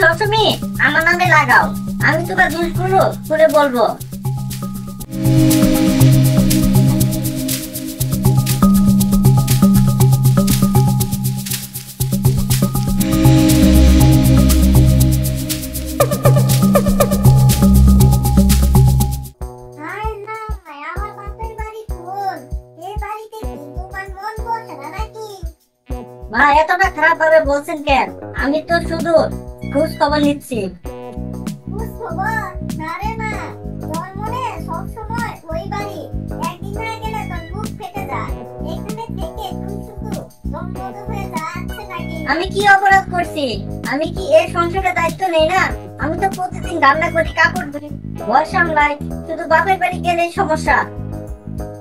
সবসময় আমার নামে লাগাও, আমি তোমার দোষগুলো করে বলবো। ভাই এতটা খারাপ ভাবে বলছেন কেন? আমি তো শুধু খোঁজ খবর নিচ্ছি। খোঁজ খবর না রে মা, তোর মনে সব সময় ওই বাড়ি, একদিন না গেলে তোর বুক ফেটে যায়। এখানে থেকে তুই শুধু গম্ভীর হয়ে যাচ্ছে নাকি? আমি কি অপরাধ করছি? আমি কি এই সংসারের দায়িত্ব নেই না? আমি তো প্রতিদিন রান্না করি, কাপড় ধুই, ঘর সামলাই, শুধু বাপের বাড়ি গেলেই সমস্যা।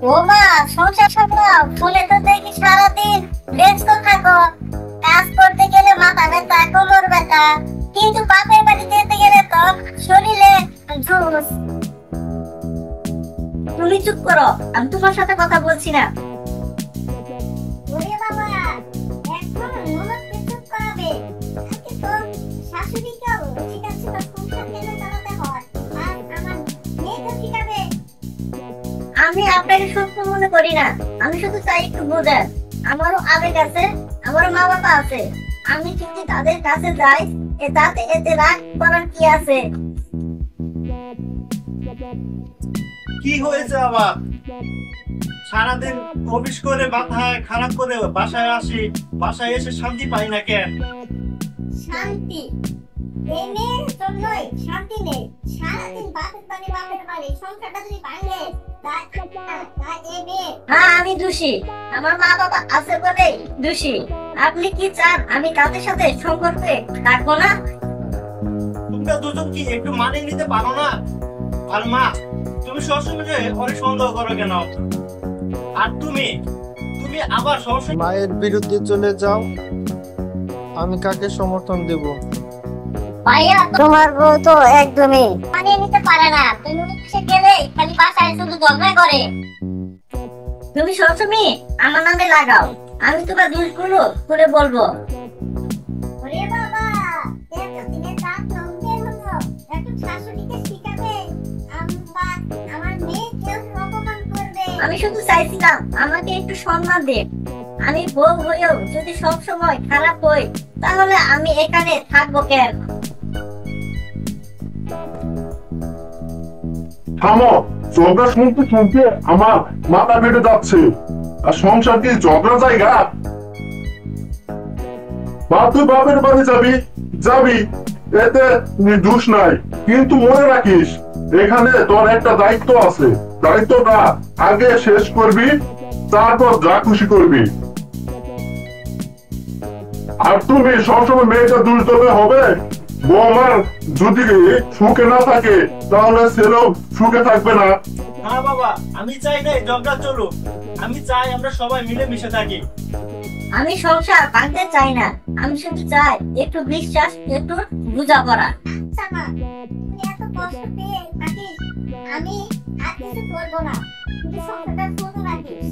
ও মা, সংসার সামলাও, ফোনে তো দেখি সারাদিন ব্যস্ত থাকো। কাজ করতে গেলে মাথা ব্যথা, কোমর ব্যথা, কিন্তু বাপের বাড়িতে যেতে গেলে তো শরীরে ঝুঁস। তুমি চুপ করো, আমি তোমার সাথে কথা বলছি না। ওরে বাবা, এখন ননদকে চুপ করাবে, আজকে তো শাশুড়িকেও শিখাচ্ছে তো সংসার কেমনে চালাতে হয়, আর আমার মেয়েকে শিখাবে। আমি আপনাকে সত্য মনে করি না, আমি শুধু চাই একটু বোঝার। আমারও আবেগ আছে, আমারও মা বাবা আছে। আমি যদি তাদের কাছে যাই, তাতে এতে রাগ করার কি আছে? কি হয়েছে আবার? সারাদিন অফিস করে মাথা খারাপ করে বাসায় আসি, বাসায় এসে শান্তি পাই না কেন? শান্তি এই মেয়ের জন্যই শান্তি নেই। সারাদিন বাপের বাড়ি সংসারটা যদি ভাঙে, তাই এই মেয়ে। হ্যাঁ, আমি দোষী, আমার মা বাবা আছে বলেই দোষী। আপনি কি চান আমি তাদের সাথে সম্পর্কে থাকবো না? তোমরা দুজন কি একটু মানিয়ে নিতে পারো না? আর মা, তুমি সবসময় অনেক সন্দেহ করো কেন? আর তুমি তুমি আবার সবসময় মায়ের বিরুদ্ধে চলে যাও, আমি কাকে সমর্থন দেব? ভাইয়া, তোমার বউ তো একদমই মানিয়ে নিতে পারে না। তুমি অফিসে গেলে খালি বাসায় শুধু ঝগড়া করে। তুমি সবসময় আমার নামে লাগাও, আমি তোমার দোষগুলো করে বলবো। ওরে বাবা, এতদিনে তার সঙ্গে হলো, একটু শাশুড়িকে শিখাবে, আমার মেয়েকেও অপমান করবে। আমি শুধু চাইছিলাম আমাকে একটু সম্মান দে। আমি বউ হয়েও যদি সব সময় খারাপ হই, তাহলে আমি এখানে থাকবো কেন? থামো, ঝগড়া শুনতে শুনতে আমার মাথা ফেটে যাচ্ছে। আর সংসার কি ঝগড়া জায়গা? বা তুই বাপের বাড়ি যাবি যাবি, এতে দোষ নাই, কিন্তু মনে রাখিস এখানে তোর একটা দায়িত্ব আছে। দায়িত্বটা আগে শেষ করবি, তারপর যা খুশি করবি। আর তুমি সবসময় মেয়েটা দোষ দেবে হবে? বৌমার যদি সুখে না থাকে, তাহলে ছেলেও সুখে থাকবে না। না বাবা, আমি চাই না এই ঝগড়া চলুক। আমি চাই আমরা সবাই মিলে মিশে থাকি। আমি সংসার ভাঙতে চাই না, আমি শুধু চাই একটু বিশ্বাস, একটু বোঝাপড়া। আচ্ছা মা, তুই এত কষ্ট পেয়ে থাকিস, আমি আর কিছু করবো না, তুই সংসারটা শুরু রাখিস।